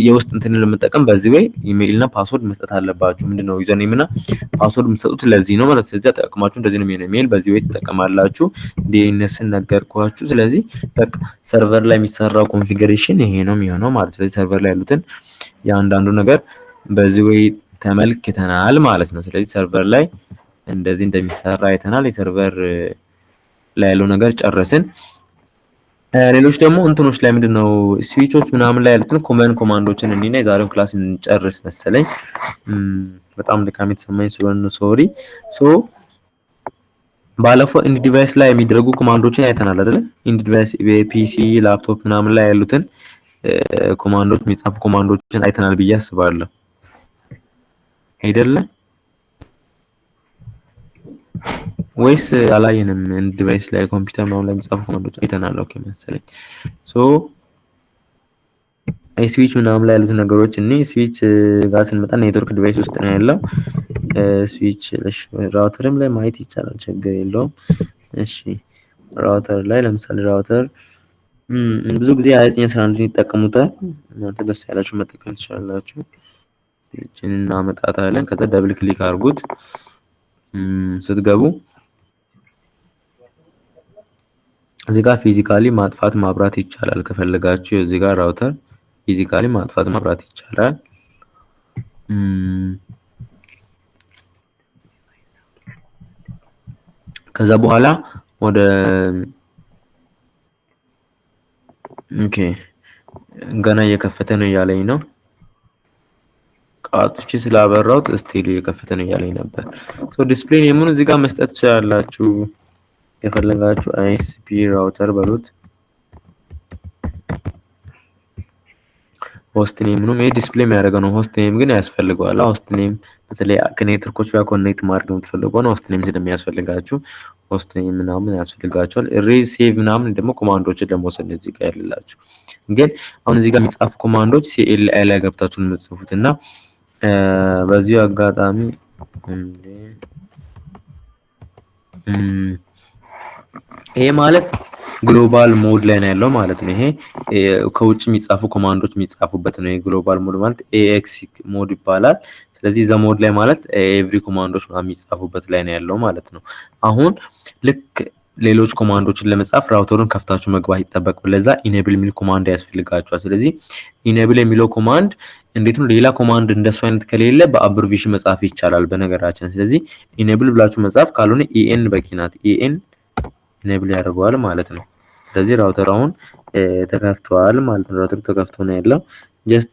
የውስጥ እንትን ለመጠቀም በዚህ ወይ ኢሜል እና ፓስወርድ መስጠት አለባችሁ። ምንድነው ዩዘር ኔም እና ፓስወርድ የምትሰጡት ለዚህ ነው ማለት። ስለዚህ ተጠቅማችሁ እንደዚህ ነው የሚሆነው። ኢሜል በዚህ ወይ ተጠቀማላችሁ። ዲኤንኤስን ነገርኳችሁ። ስለዚህ በቃ ሰርቨር ላይ የሚሰራው ኮንፊግሬሽን ይሄ ነው የሚሆነው ማለት። ስለዚህ ሰርቨር ላይ ያሉትን ያንዳንዱ ነገር በዚህ ወይ ተመልክተናል ማለት ነው። ስለዚህ ሰርቨር ላይ እንደዚህ እንደሚሰራ አይተናል። የሰርቨር ላይ ያለው ነገር ጨረስን። ሌሎች ደግሞ እንትኖች ላይ ምንድነው ስዊቾች ምናምን ላይ ያሉትን ኮመን ኮማንዶችን እኔና የዛሬውን ክላስ እንጨርስ መሰለኝ። በጣም ድካም የተሰማኝ ስለሆነ ሶሪ። ሶ ባለፈው ኢንድ ዲቫይስ ላይ የሚደረጉ ኮማንዶችን አይተናል አይደለ? ኢንድ ዲቫይስ በፒሲ ላፕቶፕ ምናምን ላይ ያሉትን ኮማንዶች የሚጻፉ ኮማንዶችን አይተናል ብዬ አስባለሁ አይደለ? ወይስ አላየንም? ኢንድ ዲቫይስ ላይ ኮምፒውተር ምናምን ላይ የሚጻፉ ኮማንዶች አይተናል። ኦኬ መሰለኝ። ሶ ስዊች ምናምን ላይ ያሉት ነገሮች እኔ ስዊች ጋር ስንመጣ ኔትወርክ ዲቫይስ ውስጥ ነው ያለው። ስዊች ራውተርም ላይ ማየት ይቻላል፣ ችግር የለውም። እሺ ራውተር ላይ ለምሳሌ ራውተር ብዙ ጊዜ 2911 ይጠቀሙታል። እናንተ ደስ ያላችሁ መጠቀም ትችላላችሁ። እቺን እናመጣታለን። ከዛ ደብል ክሊክ አድርጉት። ስትገቡ እዚህ ጋር ፊዚካሊ ማጥፋት ማብራት ይቻላል ከፈለጋችሁ። እዚህ ጋር ራውተር ፊዚካሊ ማጥፋት ማብራት ይቻላል። ከዛ በኋላ ወደ ኦኬ ገና እየከፈተ ነው እያለኝ ነው። ቃጡች ስላበራሁት ስቲል እየከፈተ ነው እያለኝ ነበር። ሶ ዲስፕሌይ ኔሙን እዚህ ጋር መስጠት ትችላላችሁ የፈለጋችሁ። አይኤስፒ ራውተር በሉት። ሆስት ኔም ነው። ይሄ ዲስፕሌይ የሚያደርገው ነው። ሆስት ኔም ግን ያስፈልገዋል። ሆስት ኔም በተለይ ከኔትወርኮች ጋር ኮኔክት ማድረግ የምትፈልጉ ነው። ሆስት ኔም ስለሚያስፈልጋችሁ ሆስት ኔም ምናምን ያስፈልጋቸዋል። ሬዝ ሴቭ ምናምን ደግሞ ኮማንዶችን ለመውሰድ እዚህ ጋር ያለላችሁ። ግን አሁን እዚህ ጋር የሚጻፉ ኮማንዶች ሲኤልአይ ላይ ገብታችሁ ነው የምትጽፉት እና በዚሁ አጋጣሚ ይሄ ማለት ግሎባል ሞድ ላይ ነው ያለው ማለት ነው። ይሄ ከውጭ የሚጻፉ ኮማንዶች የሚጻፉበት ነው። የግሎባል ሞድ ማለት ኤኤክስ ሞድ ይባላል። ስለዚህ ዘ ሞድ ላይ ማለት ኤቭሪ ኮማንዶች የሚጻፉበት ላይ ነው ያለው ማለት ነው። አሁን ልክ ሌሎች ኮማንዶችን ለመጻፍ ራውተሩን ከፍታችሁ መግባት ይጠበቅ። ለዛ ኢኔብል የሚል ኮማንድ ያስፈልጋችኋል። ስለዚህ ኢኔብል የሚለው ኮማንድ እንዴት ነው? ሌላ ኮማንድ እንደሱ አይነት ከሌለ በአብሪቬሽን መጻፍ ይቻላል በነገራችን። ስለዚህ ኢኔብል ብላችሁ መጻፍ፣ ካልሆነ ኢኤን በቂ ናት። ኢኤን ኢኔብል ያደርገዋል ማለት ነው። ስለዚህ ራውተር አሁን ተከፍቷል ማለት ነው። ራውተር ተከፍቶ ነው ያለው። ጀስት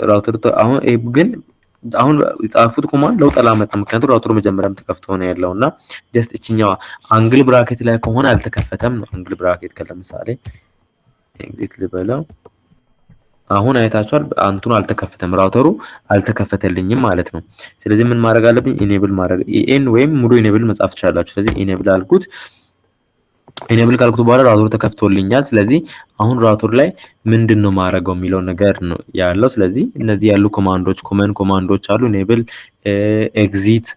ራውተር አሁን ግን አሁን የጻፉት ኮማንድ ለውጥ አላመጣም፣ ምክንያቱም ራውተሩ መጀመሪያም ተከፍቶ ነው ያለው እና ጀስት እቺኛው አንግል ብራኬት ላይ ከሆነ አልተከፈተም ነው። አንግል ብራኬት ለምሳሌ ኤግዚት ልበለው። አሁን አይታችኋል፣ አንቱን አልተከፈተም፣ ራውተሩ አልተከፈተልኝም ማለት ነው። ስለዚህ ምን ማድረግ አለብኝ? ኢኔብል ማድረግ ኢኤን ወይም ሙሉ ኢኔብል መጻፍ ትችላላችሁ። ስለዚህ ኢኔብል አልኩት። ኢኔብል ካልኩት በኋላ ራውተሩ ተከፍቶልኛል። ስለዚህ አሁን ራውተሩ ላይ ምንድነው ማድረገው የሚለው ነገር ነው ያለው። ስለዚህ እነዚህ ያሉ ኮማንዶች ኮመን ኮማንዶች አሉ። ኢኔብል ኤግዚት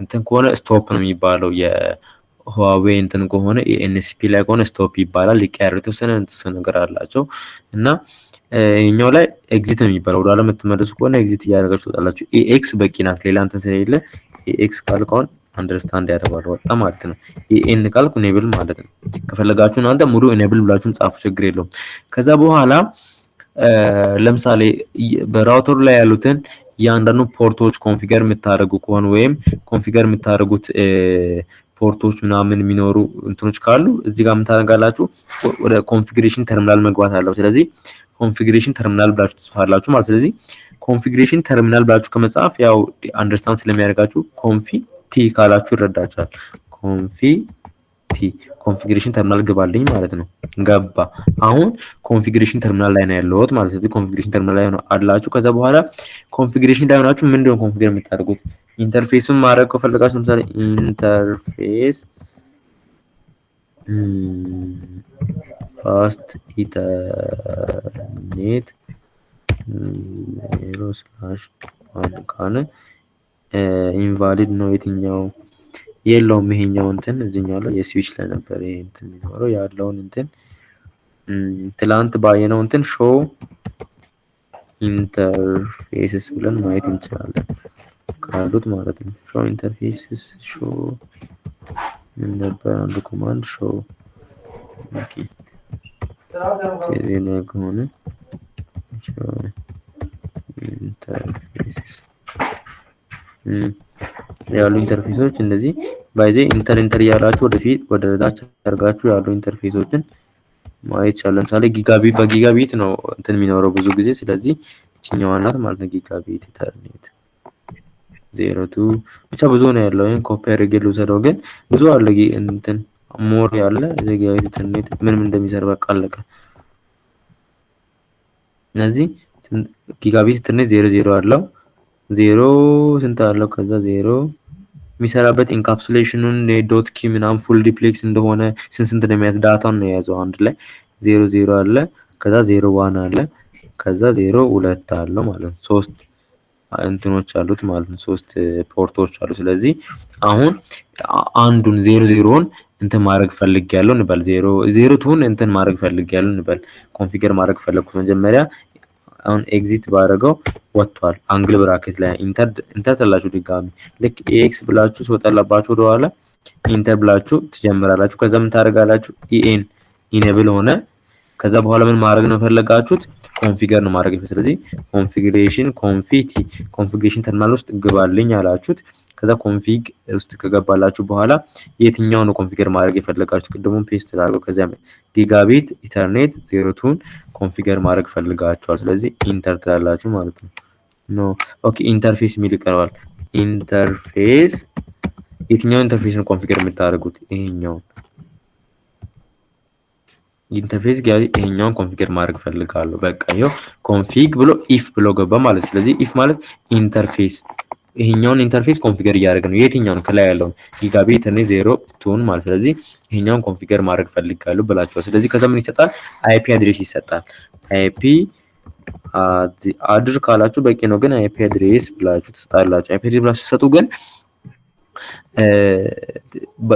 እንትን ከሆነ ስቶፕ ነው የሚባለው። የሁዋዌ እንትን ከሆነ ኤንኤስፒ ላይ ከሆነ ስቶፕ ይባላል። ሊቀያየር የተወሰነ ነገር አላቸው እና ይሄኛው ላይ ኤግዚት ነው የሚባለው። ወደ ኋላ የምትመለሱ ከሆነ ኤግዚት እያደረጋችሁ ትወጣላችሁ። ኤኤክስ በቂ ናት፣ ሌላ እንትን ስለሌለ ኤኤክስ ካልከውን አንደርስታንድ ያደርጋል ወጣ ማለት ነው። ኤኤን ካልኩ ኢኔብል ማለት ነው። ከፈለጋችሁ እናንተ ሙሉ ኢኔብል ብላችሁም ጻፉ፣ ችግር የለውም። ከዛ በኋላ ለምሳሌ በራውተሩ ላይ ያሉትን እያንዳንዱ ፖርቶች ኮንፊገር የምታደርጉ ከሆነ ወይም ኮንፊገር የምታደርጉት ፖርቶች ምናምን የሚኖሩ እንትኖች ካሉ እዚህ ጋር ምን ታደርጋላችሁ? ወደ ኮንፊግሬሽን ተርሚናል መግባት አለው። ስለዚህ ኮንፊግሬሽን ተርሚናል ብላችሁ ትጽፋላችሁ ማለት። ስለዚህ ኮንፊግሬሽን ተርሚናል ብላችሁ ከመጻፍ ያው አንደርስታንድ ስለሚያደርጋችሁ ኮንፊ ቲ ካላችሁ ይረዳችኋል። ኮንፊ ቲ ኮንፊግሬሽን ተርሚናል ግባልኝ ማለት ነው። ገባ። አሁን ኮንፊግሬሽን ተርሚናል ላይ ነው ያለሁት ማለት። ስለዚህ ኮንፊግሬሽን ተርሚናል ላይ ነው አላችሁ። ከዛ በኋላ ኮንፊግሬሽን ላይ ሆናችሁ ምንድነው ኮንፊገር የምታደርጉት? ኢንተርፌሱን ማድረግ ከፈለጋችሁ ለምሳሌ ኢንተርፌስ ፋስት ኢተርኔት 0/1 ካለ ኢንቫሊድ ነው። የትኛው የለውም። ይሄኛው እንትን እዚህኛው ላይ የስዊች ላይ ነበር ይሄ እንትን የሚኖረው ያለውን እንትን ትላንት ባየነው እንትን ሾው ኢንተርፌስስ ብለን ማየት እንችላለን ካሉት ማለት ነው። ሾው ኢንተርፌስስ ሾው ምን ነበር አንዱ ኮማንድ ሾው ኦኬ ከዚህ ከሆነ ሾው ኢንተርፌስስ ያሉ ኢንተርፌሶች እንደዚህ ባይዜ ኢንተር ያላችሁ ወደፊት ወደ ታች አድርጋችሁ ያሉ ኢንተርፌሶችን ማየት ይቻላል። ለምሳሌ ጊጋቢት በጊጋቢት ነው እንትን የሚኖረው ብዙ ጊዜ። ስለዚህ እቺኛዋ ናት ማለት ነው ጊጋቢት ኢንተርኔት 02 ብቻ ብዙ ነው ያለው። ይሄን ኮፒ አድርጌ ልውሰደው፣ ግን ብዙ አለ እንትን ሞር ያለ ጊጋቢት ኢንተርኔት ምንም እንደሚሰራ በቃ አለቀ። ስለዚህ ጊጋቢት ኢንተርኔት 00 አለው 0 ስንት አለው? ከዛ 0 የሚሰራበት ኢንካፕሱሌሽኑን ዶት ኪ ምናምን ፉል ዲፕሌክስ እንደሆነ ስንት እንደሚያዝ ዳታውን ነው የያዘው አንድ ላይ 00 አለ። ከዛ 01 አለ። ከዛ 02 አለው ማለት ነው። ሶስት እንትኖች አሉት ማለት ነው። ሶስት ፖርቶች አሉ። ስለዚህ አሁን አንዱን 00ን እንትን ማድረግ ፈልጌያለሁ እንበል 02ን እንትን ማድረግ ፈልጌያለሁ እንበል ኮንፊገር ማድረግ ፈለኩት። መጀመሪያ አሁን ኤግዚት ባደረገው ወጥቷል። አንግል ብራኬት ላይ ኢንተር ተላችሁ ድጋሚ ልክ ኤክስ ብላችሁ ሲወጣላባችሁ ወደኋላ ኢንተር ብላችሁ ትጀምራላችሁ። ከዛ ምን ታደርጋላችሁ? ኢኤን ኢኔብል ሆነ። ከዛ በኋላ ምን ማድረግ ነው ፈለጋችሁት? ኮንፊገር ነው ማድረግ። ስለዚህ ኮንፊግሬሽን ተርሚናል ውስጥ ግባልኝ አላችሁት። ከዛ ኮንፊግ ውስጥ ከገባላችሁ በኋላ የትኛው ነው ኮንፊገር ማድረግ የፈለጋችሁት? ቅድሙን ፔስት ላድርገው። ከዛ ጊጋቢት ኢተርኔት 02ን ኮንፊገር ማድረግ ፈልጋችኋል። ስለዚህ ኢንተር ትላላችሁ ማለት ነው። ኖ ኦኬ፣ ኢንተርፌስ የሚል ይቀርባል። ኢንተርፌስ የትኛው ኢንተርፌስ ነው ኮንፊገር የምታደርጉት? ይሄኛው ኢንተርፌስ ጋር ይሄኛውን ኮንፊገር ማድረግ ፈልጋለሁ። በቃ ይሄው ኮንፊግ ብሎ ኢፍ ብሎ ገባ ማለት። ስለዚህ ኢፍ ማለት ኢንተርፌስ ይሄኛውን ኢንተርፌስ ኮንፊገር እያደረገ ነው። የትኛውን ከላይ ያለውን ጊጋቢት ኢንተርኔት 02ን ማለት። ስለዚህ ይሄኛውን ኮንፊገር ማድረግ ፈልጋለሁ ብላችኋል። ስለዚህ ከዛ ምን ይሰጣል? አይፒ አድሬስ ይሰጣል። አይፒ አድር ካላችሁ በቂ ነው፣ ግን አይፒ አድሬስ ብላችሁ ትሰጣላችሁ። አይፒ አድሬስ ብላችሁ ትሰጡ ግን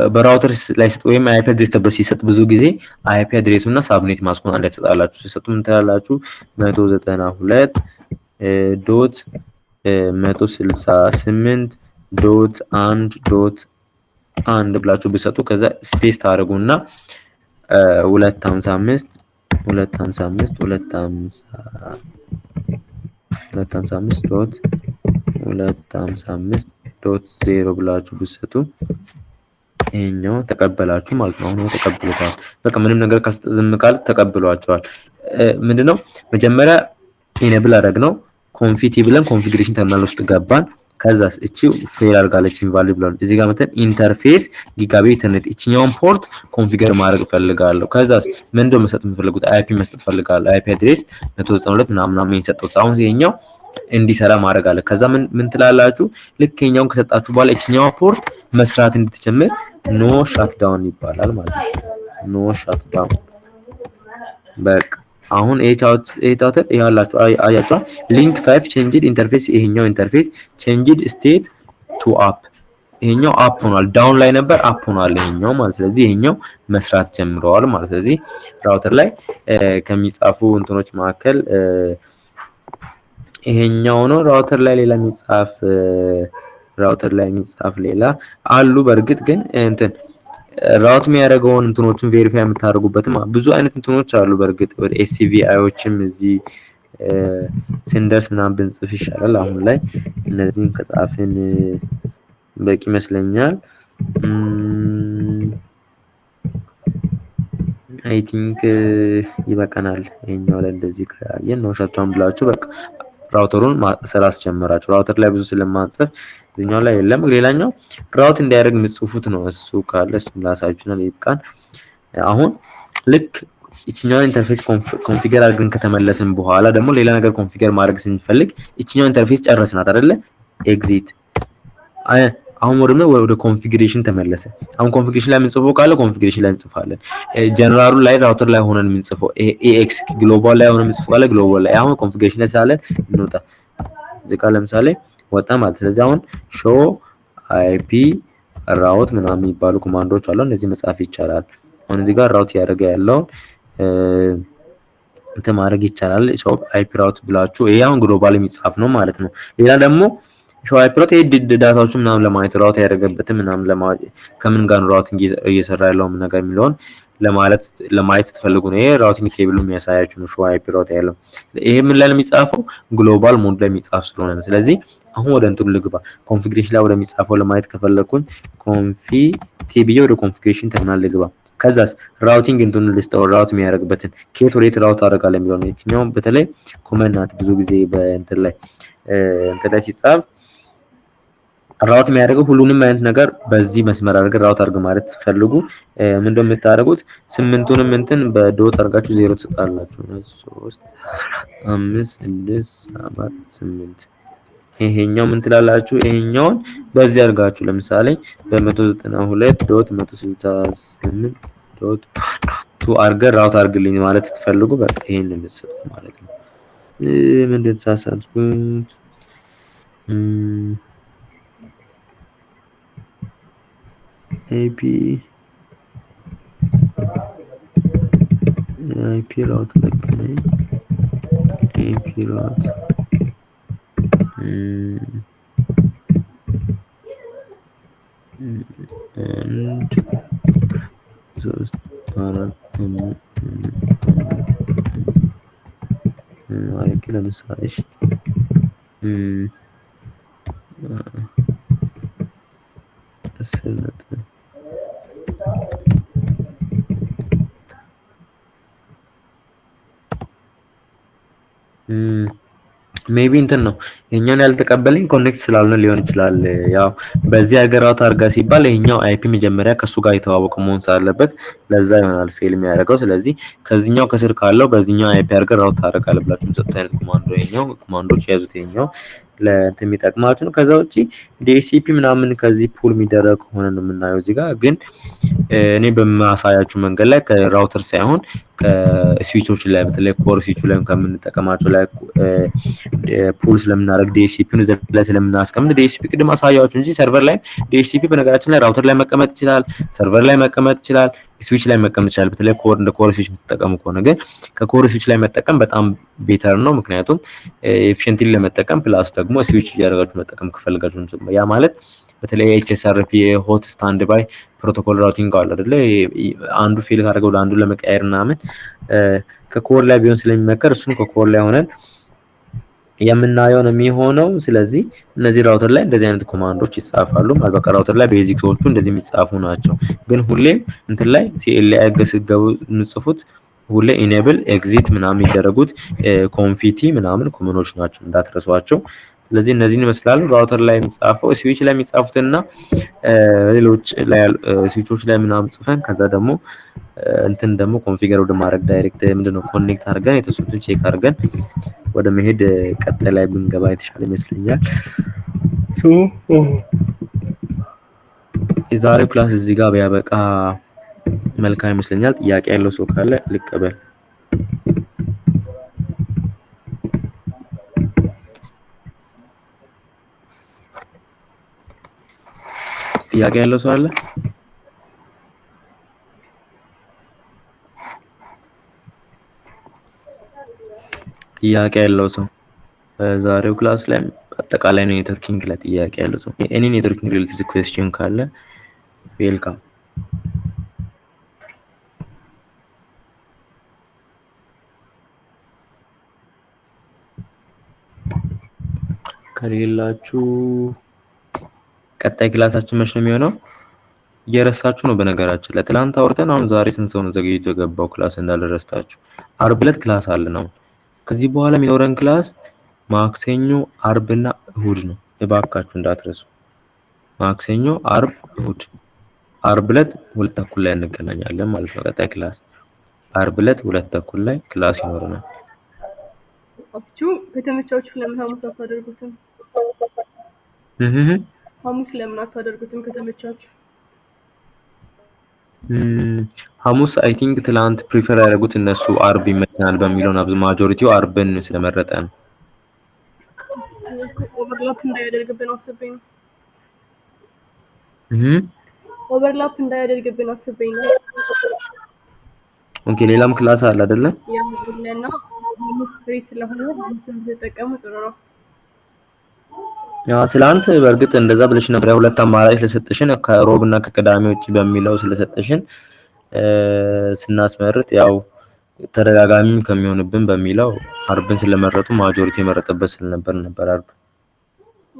በራውተር ላይ ሰጥ ወይም አይፒ አድሬስ ተብሎ ሲሰጥ ብዙ ጊዜ አይፒ አድሬሱና ሳብኔት ማስኩን አንድ ላይ ትሰጣላችሁ። ሲሰጡ ምን ትላላችሁ? 192 ዶት 168 ዶት 1 ዶት 1 ብላችሁ ብሰጡ ከዛ ስፔስ ታደርጉና 255 255 255 ዶት 255 ዶት 0 ብላችሁ ብሰጡ ይሄኛው ተቀበላችሁ ማለት ነው። አሁን ተቀብሎታል። በቃ ምንም ነገር ካልተሰጠ ዝም ቃል ተቀብሏቸዋል። ምንድነው መጀመሪያ ኢኔብል አደረግነው ኮንፊቲ ብለን ኮንፊግሬሽን ተርሚናል ውስጥ ገባን። ከዛስ እቺ ፌል አድርጋለች ኢንቫሊድ ብለን እዚህ ጋር መተን ኢንተርፌስ ጊጋቢት ኢንተርኔት እቺኛውን ፖርት ኮንፊገር ማድረግ ፈልጋለሁ። ከዛስ ምንድነው መስጠት የምፈልጉት? አይፒ መስጠት ፈልጋለሁ። አይፒ አድሬስ 192 ምናምን የሰጠሁት አሁን ይሄኛው እንዲሰራ ማድረግ አለ። ከዛ ምን ትላላችሁ? ልክ ይሄኛውን ከሰጣችሁ በኋላ እቺኛው ፖርት መስራት እንድትጀምር ኖ ሻትዳውን ይባላል ማለት ነው። ኖ ሻትዳውን በቃ አሁን ኤታውተር ያላችሁ አያችሁ ሊንክ 5 ቼንጅድ ኢንተርፌስ ይሄኛው ኢንተርፌስ ቼንጅድ ስቴት ቱ አፕ ይሄኛው አፕ ሆኗል። ዳውን ላይ ነበር አፕ ሆኗል ይሄኛው ማለት። ስለዚህ ይሄኛው መስራት ጀምረዋል ማለት። ስለዚህ ራውተር ላይ ከሚጻፉ እንትኖች መካከል ይሄኛው ነው። ራውተር ላይ ሌላ የሚጻፍ ሌላ አሉ። በእርግጥ ግን እንትን ራውት የሚያደርገውን እንትኖችን ቬሪፋይ የምታደርጉበትም ብዙ አይነት እንትኖች አሉ። በእርግጥ ወደ ኤስሲቪአይዎችም እዚህ ሴንደርስ ምናምን ብንጽፍ ይሻላል። አሁን ላይ እነዚህን ከጻፍን በቂ ይመስለኛል። አይ ቲንክ ይበቃናል። ይሄኛው ላይ እንደዚህ ካየን ነው ሻትዳውን ብላችሁ በቃ ራውተሩን ስራ አስጀምራችሁ። ራውተር ላይ ብዙ ስለማንጽፍ እዚህኛው ላይ የለም። ሌላኛው ራውት እንዲያደርግ የምትጽፉት ነው። እሱ ካለ እሱን ላሳያችሁና ይብቃን። አሁን ልክ እቺኛው ኢንተርፌስ ኮንፊገር አድርገን ከተመለስን በኋላ ደግሞ ሌላ ነገር ኮንፊገር ማድረግ ስንፈልግ እቺኛው ኢንተርፌስ ጨረስናት አይደለ? ኤግዚት አሁን ወደ ኮንፊግሬሽን ተመለሰ። አሁን ኮንፊግሬሽን ላይ የምንጽፈው ካለ ኮንፊግሬሽን ላይ እንጽፋለን። ጀነራሉ ላይ ራውተር ላይ ሆነን የምንጽፈው ኤኤክስ ግሎባል ላይ ሆነን የምንጽፈው ካለ ግሎባል ላይ አሁን ኮንፊግሬሽን ላይ ሳለ እንውጣ። እዚህ ጋር ለምሳሌ ወጣ ማለት። ስለዚህ አሁን ሾ አይፒ ራውት ምናምን የሚባሉ ኮማንዶች አሉ። እነዚህ መጻፍ ይቻላል። አሁን እዚህ ጋር ራውት ያደረገ ያለው እንትን ማድረግ ይቻላል። ሾ አይፒ ራውት ብላችሁ ይሄ አሁን ግሎባል የሚጻፍ ነው ማለት ነው። ሌላ ደግሞ ሾው አይፒ ራውት ዳታዎችን ምናምን ለማየት ራውት ያደረገበትን ምናምን ለማየት ከምን ጋር ነው ራውቲንግ እየሰራ ያለው ነገር የሚለውን ለማየት ስትፈልጉ ነው። ይሄ ራውቲንግ ቴብሉ የሚያሳያችሁ ነው። ሾው አይፒ ራውት ያለው ይሄ ምን ላይ ነው የሚጻፈው? ግሎባል ሞድ ላይ የሚጻፍ ስለሆነ ነው። ስለዚህ አሁን ወደ እንትኑ ልግባ። ኮንፊግሬሽን ላይ ወደሚጻፈው ለማየት ከፈለኩኝ ብዬ ወደ ኮንፊግሬሽን ተርሚናል ልግባ። ከዛስ ራውቲንግ እንትኑ ልስጠው ራውት የሚያደርግበትን ከየት ወዴት ራውት አደርጋለሁ የሚለው ነው። የትኛው በተለይ ኮመን ናት ብዙ ጊዜ በእንትን ላይ ሲጻፍ ራውት የሚያደርገው ሁሉንም አይነት ነገር በዚህ መስመር አድርገን ራውት አድርገን ማለት ስትፈልጉ ምንድነው የምታደርጉት? ስምንቱንም እንትን በዶት አድርጋችሁ ዜሮ ትሰጣላችሁ። 3 5 6 7 8 ይሄኛው ምን ትላላችሁ? ይሄኛውን በዚህ አድርጋችሁ ለምሳሌ በ192 ዶት 168 ዶት ቱ አድርገን ራውት አድርግልኝ ማለት ስትፈልጉ በቃ ይሄን የምትሰጡት ማለት ነው። ምንድን ተሳሳትኩት? አይፒ ራውት ልክ ነኝ። አይፒ ራውት አንድ 3 4 5 ለምሳሌ ሜቢ እንትን ነው የኛን ያልተቀበለኝ ኮኔክት ስላልሆነ ሊሆን ይችላል። ያው በዚህ ሀገር ራውት አድርጋ ሲባል ይሄኛው አይፒ መጀመሪያ ከሱ ጋር የተዋወቀ መሆን ስላለበት ለዛ ይሆናል ፌል የሚያደርገው። ስለዚህ ከዚህኛው ከስር ካለው በዚህኛው አይፒ አድርገን ራውት ታደርጋለህ ብላችሁ የምትሰጡት አይነት ኮማንዶ ይሄኛው ኮማንዶች የያዙት ይሄኛው ለእንትን የሚጠቅማችሁ ነው። ከዛ ውጪ ዲኤስሲፒ ምናምን ከዚህ ፑል የሚደረግ ከሆነ ነው የምናየው። እዚህ ጋር ግን እኔ በማሳያችሁ መንገድ ላይ ከራውተር ሳይሆን ከስዊቾች ላይ በተለይ ኮር ስዊች ላይ ከምንጠቀማቸው ላይ ፑል ስለምናደርግ ዲኤስሲፒን እዛ ላይ ስለምናስቀምጥ ዲኤስሲፒ ቅድም አሳያችሁ እንጂ ሰርቨር ላይ ዲኤስሲፒ በነገራችን ላይ ራውተር ላይ መቀመጥ ይችላል፣ ሰርቨር ላይ መቀመጥ ይችላል፣ ስዊች ላይ መቀመጥ ይችላል። በተለይ እንደ ኮር ስዊች የምትጠቀሙ ከሆነ ግን ከኮር ስዊች ላይ መጠቀም በጣም ቤተር ነው። ምክንያቱም ኤፊሽንትሊ ለመጠቀም ፕላስ ደግሞ ስዊች እያደረጋችሁ መጠቀም ከፈልጋችሁ ያ ማለት በተለይ ኤችኤስአርፒ ሆት ስታንድ ባይ ፕሮቶኮል ራውቲንግ አለ አይደለ? አንዱ ፌል ካደረገ ወደ አንዱ ለመቀየር ምናምን ከኮር ላይ ቢሆን ስለሚመከር እሱን ከኮር ላይ ሆነን የምናየው ነው የሚሆነው። ስለዚህ እነዚህ ራውተር ላይ እንደዚህ አይነት ኮማንዶች ይጻፋሉ። በቃ ራውተር ላይ ቤዚክሶቹ እንደዚህ የሚጻፉ ናቸው። ግን ሁሌም እንትን ላይ ሲኤልአይ አገስገቡ የምጽፉት ሁሌ ኢኔብል ኤግዚት ምናምን የሚደረጉት ኮንፊቲ ምናምን ኮመኖች ናቸው እንዳትረሷቸው። ስለዚህ እነዚህን ይመስላሉ ራውተር ላይ የሚጻፈው። ስዊች ላይ የሚጻፉትና ሌሎች ላይ ስዊቾች ላይ ምናምን ጽፈን ከዛ ደግሞ እንትን ደግሞ ኮንፊገር ወደ ማድረግ ዳይሬክት ምንድነው ኮኔክት አድርገን የተሰጡትን ቼክ አድርገን ወደ መሄድ ቀጣይ ላይ ብንገባ የተሻለ ይመስለኛል። የዛሬው ክላስ እዚህ ጋር ቢያበቃ መልካም ይመስለኛል። ጥያቄ ያለው ሰው ካለ ልቀበል። ጥያቄ ያለው ሰው አለ? ጥያቄ ያለው ሰው ዛሬው ክላስ ላይ አጠቃላይ ነው ኔትወርኪንግ ላይ ጥያቄ ያለው ሰው እኔ ኔትወርኪንግ ሪሌትድ ኩዌስችን ካለ ዌልካም። ከሌላችሁ ቀጣይ ክላሳችን መቼ ነው የሚሆነው? እየረሳችሁ ነው በነገራችን ላይ ትላንት አውርተን አሁን ዛሬ ስንት ሰው ነው ዘግይቶ የገባው ክላስ እንዳልረስታችሁ። ዓርብ ዕለት ክላስ አለ ነው። ከዚህ በኋላ የሚኖረን ክላስ ማክሰኞ፣ ዓርብና እሁድ ነው። እባካችሁ እንዳትረሱ። ማክሰኞ፣ ዓርብ፣ እሁድ። ዓርብ ዕለት 2:30 ላይ እንገናኛለን ማለት ነው። ቀጣይ ክላስ ዓርብ ዕለት 2:30 ላይ ክላስ ይኖረናል። አብቹ ከተመቻችሁ ለምን ሐሙስ አታደርጉትም? ሐሙስ ለምን አታደርጉትም ከተመቻችሁ? ሐሙስ አይ ቲንክ ትላንት ፕሪፈር ያደረጉት እነሱ ዓርብ ይመጣል በሚለው ነው። ማጆሪቲው ዓርብን ስለመረጠ ነው። ኦቨርላፕ እንዳያደርግብን አስበኝ ነው። ኦቨርላፕ እንዳያደርግብን አስበኝ ነው። ኦኬ ሌላም ክላስ አለ አይደለ? ያው ለና ሐሙስ ፍሪ ስለሆነ ሐሙስን ተጠቀሙ ጥሩ ነው። ያው ትላንት በእርግጥ እንደዛ ብለሽ ነበር። ያው ሁለት አማራጭ ስለሰጠሽን ከሮብና ከቅዳሜ ውጪ በሚለው ስለሰጠሽን ስናስመርጥ ያው ተደጋጋሚም ከሚሆንብን በሚለው አርብን ስለመረጡ ማጆሪቲ የመረጠበት ነበር አርብ።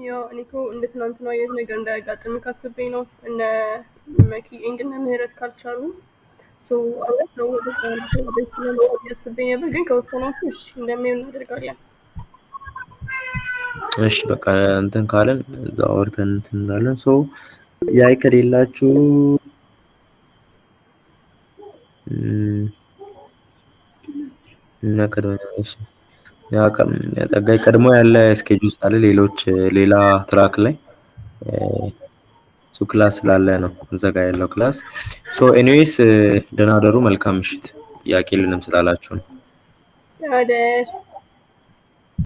ያው እኔ እኮ እንደ ትናንትናው አይነት ነገር እንዳያጋጥም ካስቤኝ ነው። እነ መኪ ኤንድ እነ ምህረት ካልቻሉ ሰው ወደ ደስ ለማለት ያስቤኝ ነበር። ግን ከወሰናችሁ እሺ እንደሚሆን እናደርጋለን። እሺ በቃ እንትን ካለን እዛው አውርተን እንትን እንላለን። ሶ ጥያቄ ከሌላችሁ እና እሺ ያ ጸጋይ ቀድሞ ያለ ስኬጁል አለ ሌላ ትራክ ላይ እሱ ክላስ ስላለ ነው እዛ ጋ ያለው ክላስ። ሶ ኤኒዌይስ ደህና ደሩ፣ መልካም ምሽት። ጥያቄ የለንም ስላላችሁ ነው። ደህና ደር